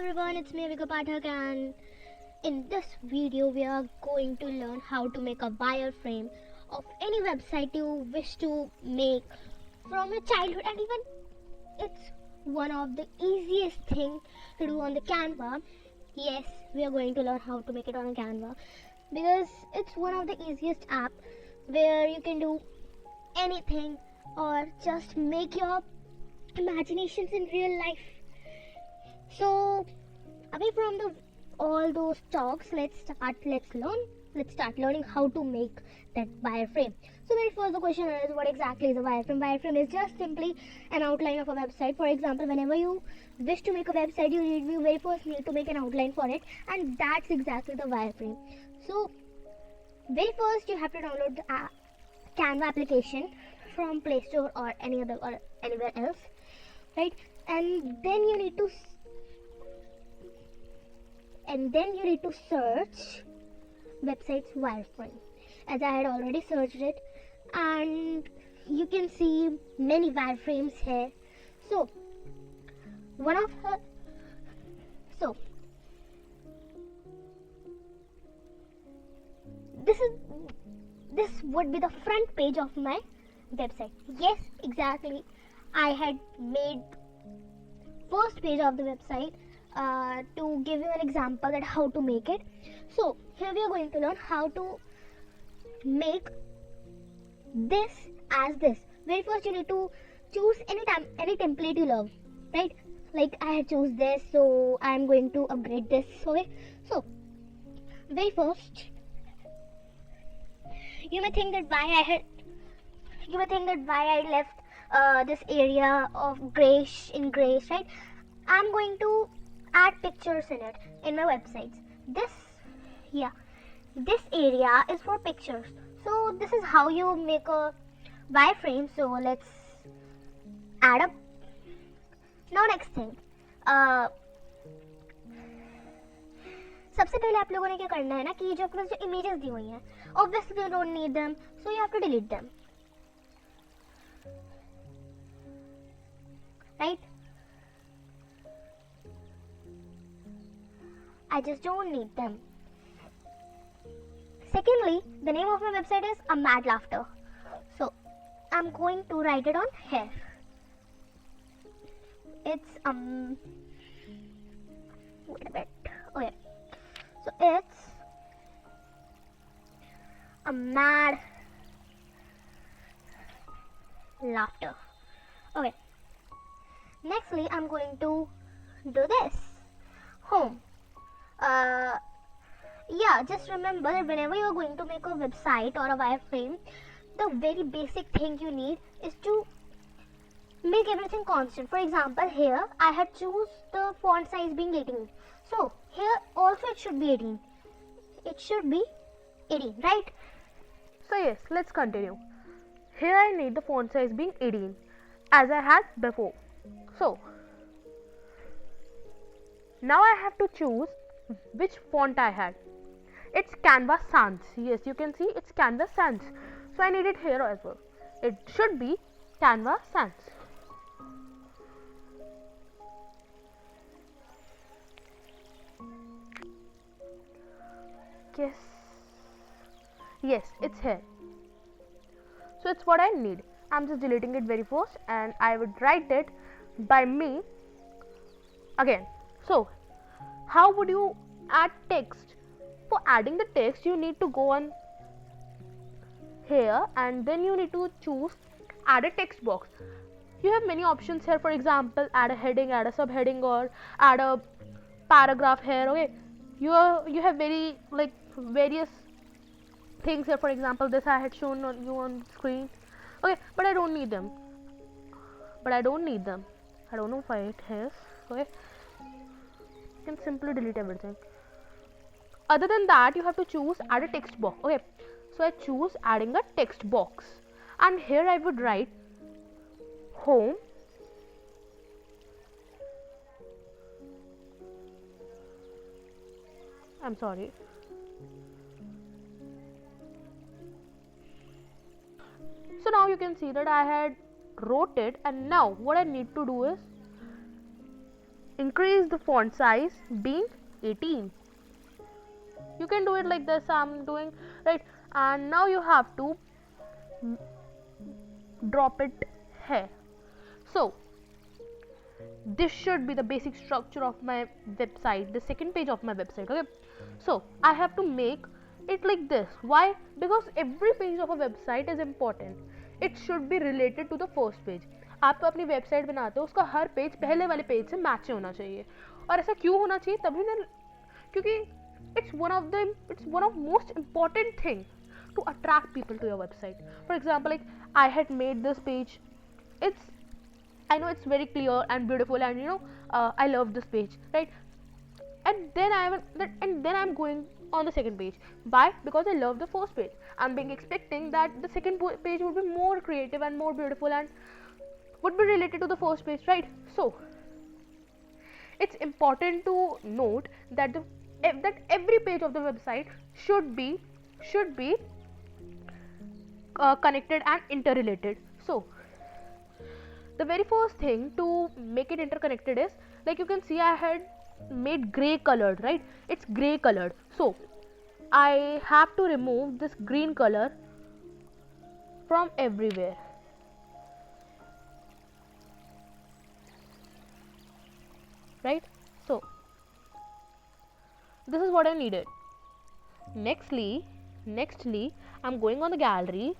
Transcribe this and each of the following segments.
everyone, it's me Vika Pathak, and in this video we are going to learn how to make a wireframe of any website you wish to make from your childhood, and even it's one of the easiest thing to do on the Canva. Yes, we are going to learn how to make it on a Canva because it's one of the easiest app where you can do anything or just make your imaginations in real life. So away from all those talks, let's start learning how to make that wireframe. So very first the question is, what exactly is a wireframe? Wireframe is just simply an outline of a website. For example, whenever you wish to make a website, you very first need to make an outline for it, and that's exactly the wireframe. So very first you have to download the Canva application from Play Store or anywhere else, right? And then you need to search website's wireframe, as I had already searched it, and you can see many wireframes here. So this would be the front page of my website. Yes, exactly, I had made first page of the website to give you an example that how to make it. So here we are going to learn how to make this as this. Very first you need to choose any template you love, right? Like I had choose this, so I am going to upgrade this. Okay, so very first you may think that why I left this area of grayish, right? I'm going to add pictures in my websites. This area is for pictures. So this is how you make a wireframe. So let's add up. Now next thing, सबसे पहले आप लोगों ने क्या करना है ना कि जो अपने जो इमेजेस दी हुई हैं, obviously you don't need them, so you have to delete them, right? I just don't need them. Secondly, the name of my website is A Mad Laughter, so I'm going to write it on here. It's wait a bit. Okay, so it's A Mad Laughter. Okay, nextly I'm going to do this, home. Yeah, just remember that whenever you are going to make a website or a wireframe, the very basic thing you need is to make everything constant. For example, here I had choose the font size being 18. So here also it should be 18. It should be 18, right? So yes, let's continue. Here I need the font size being 18 as I had before. So now I have to choose which font I had. It's Canva Sans. Yes, you can see it's Canva Sans. So I need it here as well. It should be Canva Sans. Yes, it's here. So it's what I need. I'm just deleting it very first, and I would write it by me again. So how would you add text? For adding the text, you need to go on here, and then you need to choose add a text box. You have many options here. For example, add a heading, add a subheading, or add a paragraph here. Okay, you have various things here. For example, this I had shown on screen. Okay, but I don't need them. I don't know why it is. Okay, you can simply delete everything. Other than that, you have to choose add a text box. Okay, so I choose adding a text box, and here I would write home. I'm sorry. So now you can see that I had wrote it, and now what I need to do is increase the font size being 18. You can do it like this I'm doing, right? And now you have to drop it here. So this should be the basic structure of my website, the second page of my website. Okay, so I have to make it like this. Why? Because every page of a website is important. It should be related to the first page. आप अपनी website बनाते हो, उसका हर page पहले वाले page से match होना चाहिए. और ऐसा क्यों होना चाहिए? तभी ना, क्योंकि it's one of most important thing to attract people to your website. For example, like I had made this page. I know it's very clear and beautiful, and I love this page, right? And then I'm going on the second page. Why? Because I love the first page. I'm being expecting that the second page would be more creative and more beautiful and would be related to the first page, right? So it's important to note that that every page of the website should be connected and interrelated. So the very first thing to make it interconnected is, like you can see, I had made gray colored, right? It's gray colored, so I have to remove this green color from everywhere, right? So this is what I needed. Nextly I'm going on the gallery.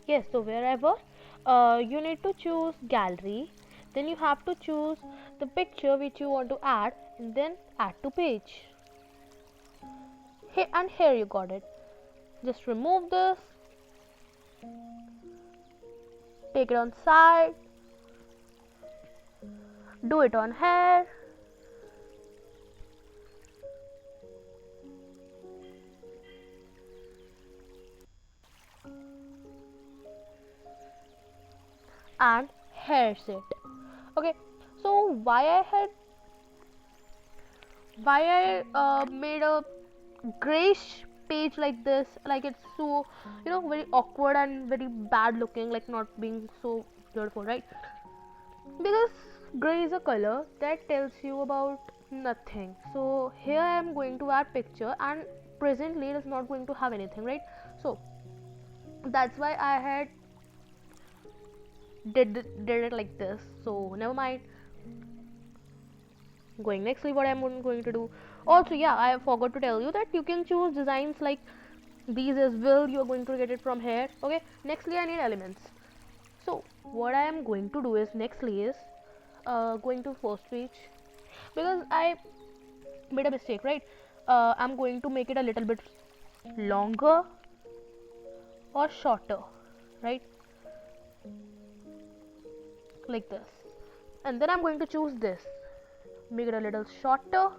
Yes, so wherever you need to choose gallery, then you have to choose the picture which you want to add and then add to page. Here you got it. Just remove this, take it on side, do it on here, and here's it. Okay, so why I made a grayish page like this, like it's so very awkward and very bad looking, like not being so beautiful, right? Because gray is a color that tells you about nothing. So here I am going to add picture, and presently it is not going to have anything, right? So that's why I had did it like this. So never mind. Going nextly, what I'm going to do. Also, yeah, I forgot to tell you that you can choose designs like these as well. You're going to get it from here. Okay, nextly I need elements. So what I am going to do is, nextly is going to first page, because I made a mistake, right? I'm going to make it a little bit longer or shorter, right? Like this. And then I'm going to choose this, make it a little shorter,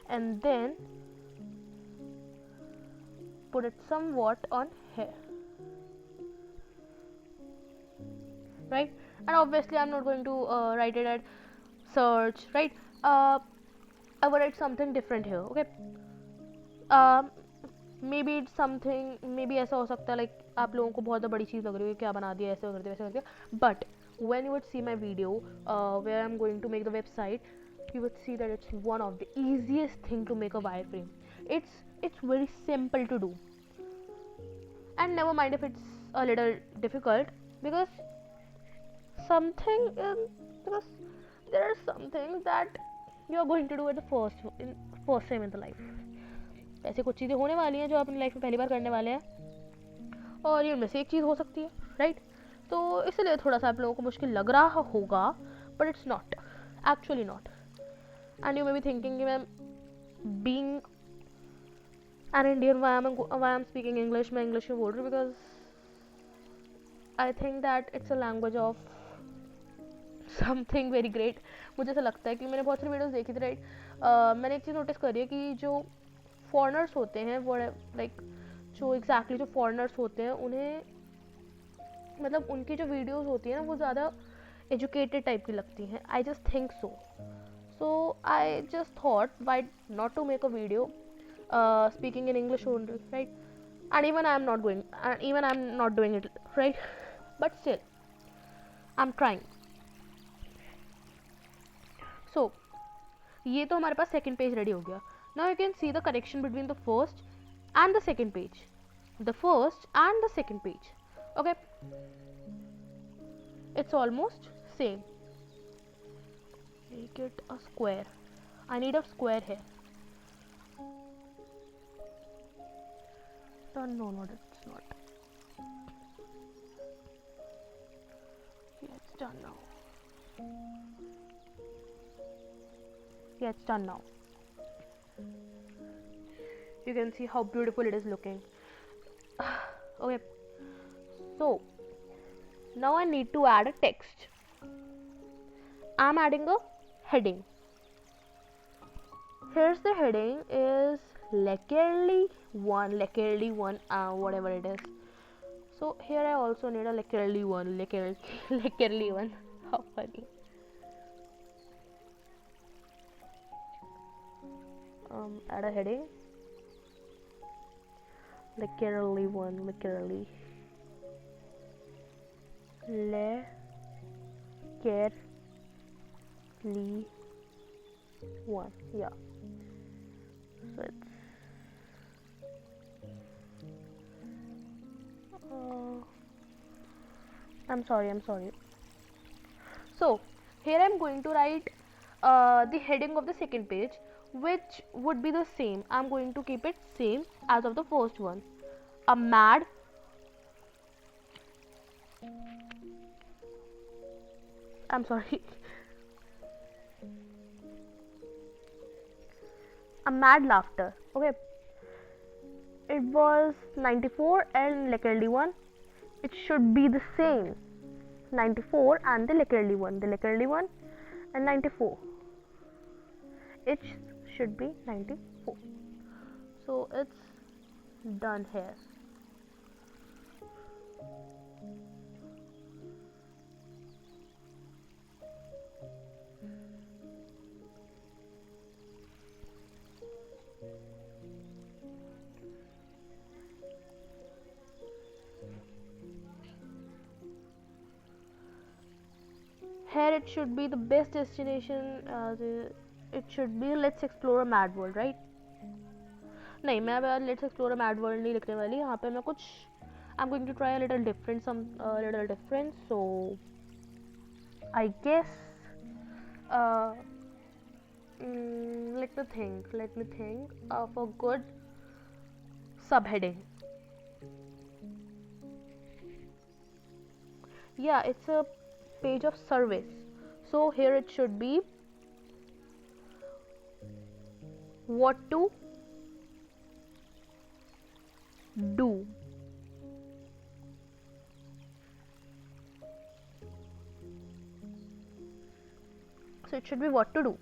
and then put it somewhat on here, right? And obviously I'm not going to write it at search, right? I will write something different here. Okay, maybe it's something, maybe ऐसा हो सकता है, like आप लोगों को बहुत बड़ी चीज़ लग रही है, क्या बना दिया, ऐसे कर दिया, वैसे कर दिया. But when you would see my video where I'm going to make the website, you would see that it's one of the easiest thing to make a wireframe. It's very simple to do, and never mind if it's a little difficult, because there are some things that you are going to do at the first time in the life. ऐसे कुछ चीज़ें होने वाली हैं जो आप अपनी life में पहली बार करने वाले हैं, और ये उनमें से एक चीज़ हो सकती है, राइट? तो इसलिए थोड़ा सा आप लोगों को मुश्किल लग रहा होगा, but it's not, actually not. And you may be thinking, ma'am being an Indian, why I am speaking English, मैं इंग्लिश में बोल रही हूँ, because I think that it's a language of something very great. मुझे ऐसा लगता है कि मैंने बहुत सारी वीडियोस देखी थी, राइट? मैंने एक चीज़ नोटिस करी है कि जो फॉरेनर्स होते हैं, वो लाइक जो एग्जैक्टली जो फॉरेनर्स होते हैं, उन्हें मतलब उनकी जो वीडियोस होती हैं ना, वो ज़्यादा एजुकेटेड टाइप की लगती हैं. I just think so I just thought why not to make a video speaking in English only, right? and even I'm not doing it right, but still I'm trying. So ये तो हमारे पास second page ready हो गया. Now you can see the connection between the first and the second page. The first and the second page. Okay, it's almost same. Make it a square. I need a square here. No, that's not. Yeah, it's done now. Yeah, it's done now. You can see how beautiful it is looking. Okay, so now I need to add a text. I'm adding a heading. Here's the heading is Leckerly 1, whatever it is. So here I also need a Leckerly 1, Leckerly 1. How funny. Add a heading. Leckerly 1, Leckerly 1. Yeah. So it's I'm sorry. So here I'm going to write the heading of the second page, which would be the same. I'm going to keep it same as of the first one. A mad I'm sorry. A mad laughter. Okay. It was 94 and Leckerly 1. It should be the same. 94 and the Leckerly 1. The Leckerly 1 and 94. It should be 94. So it's done here. Here it should be the best destination. It should be let's explore a mad world, right? नहीं मैं अब let's explore a mad world नहीं लिखने वाली. यहाँ पे मैं कुछ I'm going to try a little different, so I guess let me think of a good subheading. Yeah, it's a page of service, so here it should be what to do. So it should be what to do.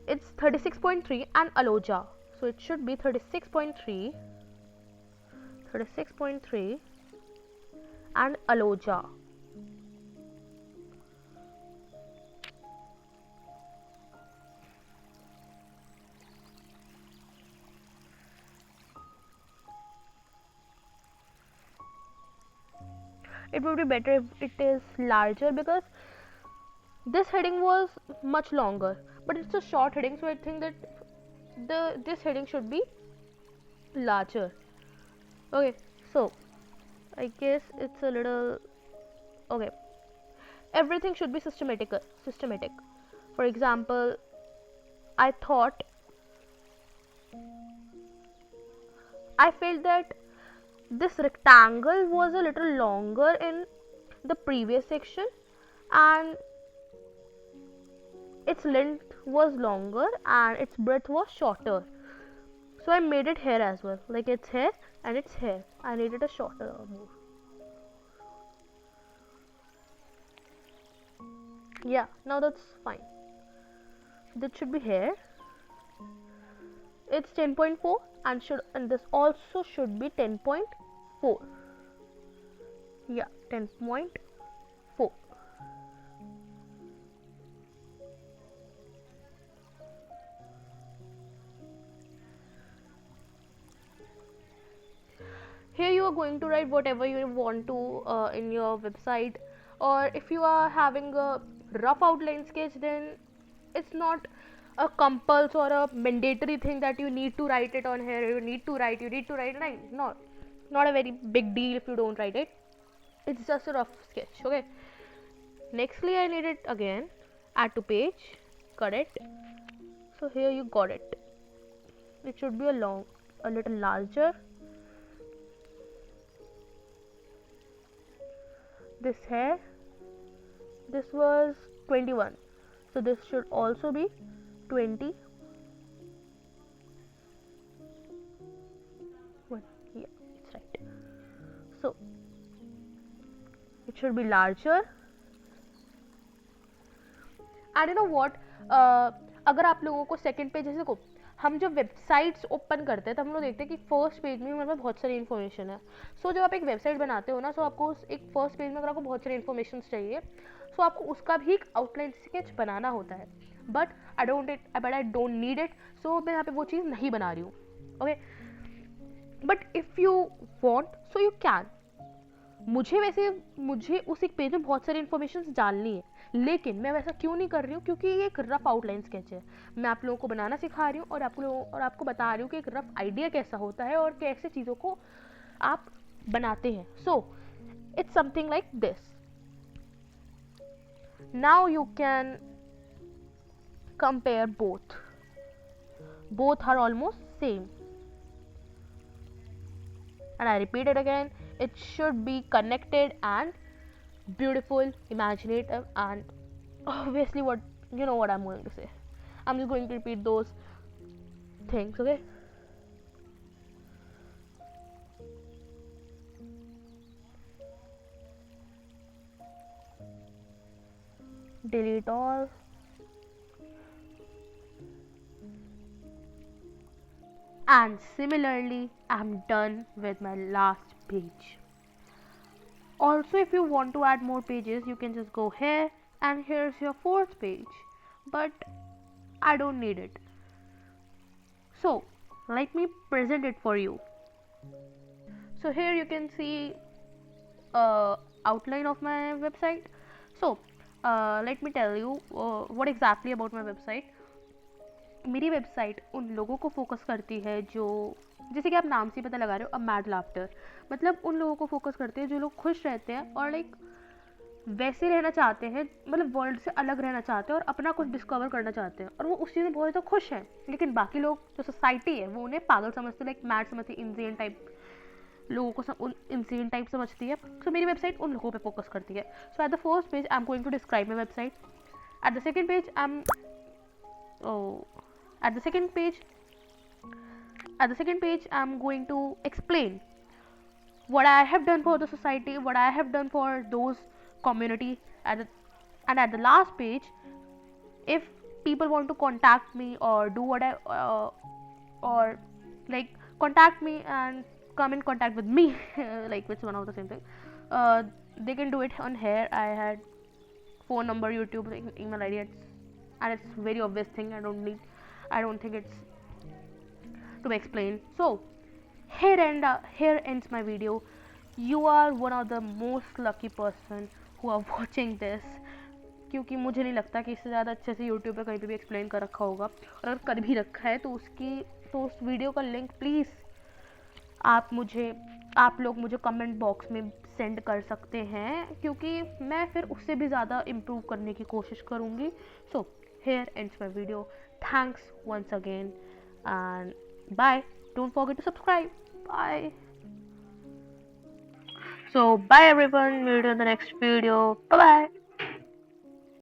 It's 36.3 and Aloja, so it should be 36.3 and Aloja. It would be better if it is larger because this heading was much longer, but it's a short heading, so I think that this heading should be larger. Okay, so I guess it's a little okay. Everything should be systematic. For example, I felt that this rectangle was a little longer in the previous section and its length was longer and its breadth was shorter, so I made it here as well, like it's here and it's here. I needed a shorter more. Yeah, now that's fine. That should be here. It's 10.4 and this also should be 10.4. Yeah, 10.4. are going to write whatever you want to in your website, or if you are having a rough outline sketch, then it's not a compulsory or a mandatory thing that you need to write it on here. You need to write right? Not a very big deal if you don't write it. It's just a rough sketch. Okay, nextly I need it again, add to page, correct. So here you got it. It should be a little larger. This hair, this was 21, so this should also be 20. Yeah, it's right. So it should be larger. And you know what, अगर आप लोगों को second page, जैसे को हम जब websites open करते हैं तो हम लोग देखते हैं कि फर्स्ट पेज में हमारे पास बहुत सारी इन्फॉर्मेशन है. सो जब आप एक वेबसाइट बनाते हो ना, सो आपको एक फर्स्ट पेज में अगर आपको बहुत सारी इन्फॉर्मेशन चाहिए, सो आपको उसका भी एक आउटलाइन स्केच बनाना होता है. But I don't need it, so मैं यहाँ पे वो चीज़ नहीं बना रही हूँ. Okay, but if you want so you can. मुझे उस एक पेज में बहुत सारी इन्फॉर्मेशन डालनी है, लेकिन मैं वैसा क्यों नहीं कर रही हूँ, क्योंकि ये एक रफ आउटलाइन स्केच है. मैं आप लोगों को बनाना सिखा रही हूँ और आपको बता रही हूँ कि एक रफ आइडिया कैसा होता है और कैसे चीज़ों को आप बनाते हैं. So it's something like this. Now you can compare both are almost same. And I repeat it again, it should be connected and beautiful, imaginative, and obviously what I'm going to say. I'm just going to repeat those things. Okay, delete all. And similarly, I'm done with my last page. Also, if you want to add more pages, you can just go here, and here's your fourth page. But I don't need it. So let me present it for you. So here you can see outline of my website. So let me tell you what exactly about my website. मेरी website उन लोगों को focus करती है जो, जैसे कि आप नाम से पता लगा रहे हो, अ मैड लाफ्टर, मतलब उन लोगों को फोकस करते हैं जो लोग खुश रहते हैं और लाइक वैसे रहना चाहते हैं, मतलब वर्ल्ड से अलग रहना चाहते हैं और अपना कुछ डिस्कवर करना चाहते हैं, और वो उस चीज़ में बहुत ज़्यादा खुश हैं. लेकिन बाकी लोग, जो सोसाइटी है, वो उन्हें पागल समझते, लाइक मैड समझती है, इंसेन टाइप लोगों को इंसेन टाइप समझती है. सो मेरी वेबसाइट उन लोगों पे फोकस करती है. So at the first page I am going to describe my website. At the second page I am At the second page I'm going to explain what I have done for the society, what I have done for those community. And at the last page, if people want to contact me or do what or like contact me and come in contact with me like it's one of the same thing, they can do it on here. I had phone number, YouTube, email ID, and it's very obvious thing. I don't think it's to explain. So here ends my video. You are one of the most lucky person who are watching this, क्योंकि मुझे नहीं लगता कि इससे ज़्यादा अच्छे से YouTube पे कहीं पे भी एक्सप्लेन कर रखा होगा. और अगर कर भी रखा है तो उस वीडियो का लिंक प्लीज़ आप लोग मुझे कमेंट बॉक्स में सेंड कर सकते हैं, क्योंकि मैं फिर उससे भी ज़्यादा इम्प्रूव करने की कोशिश करूँगी. सो here ends my video. Thanks once again and bye. Don't forget to subscribe. Bye. So bye everyone. Meet you in the next video. Bye bye.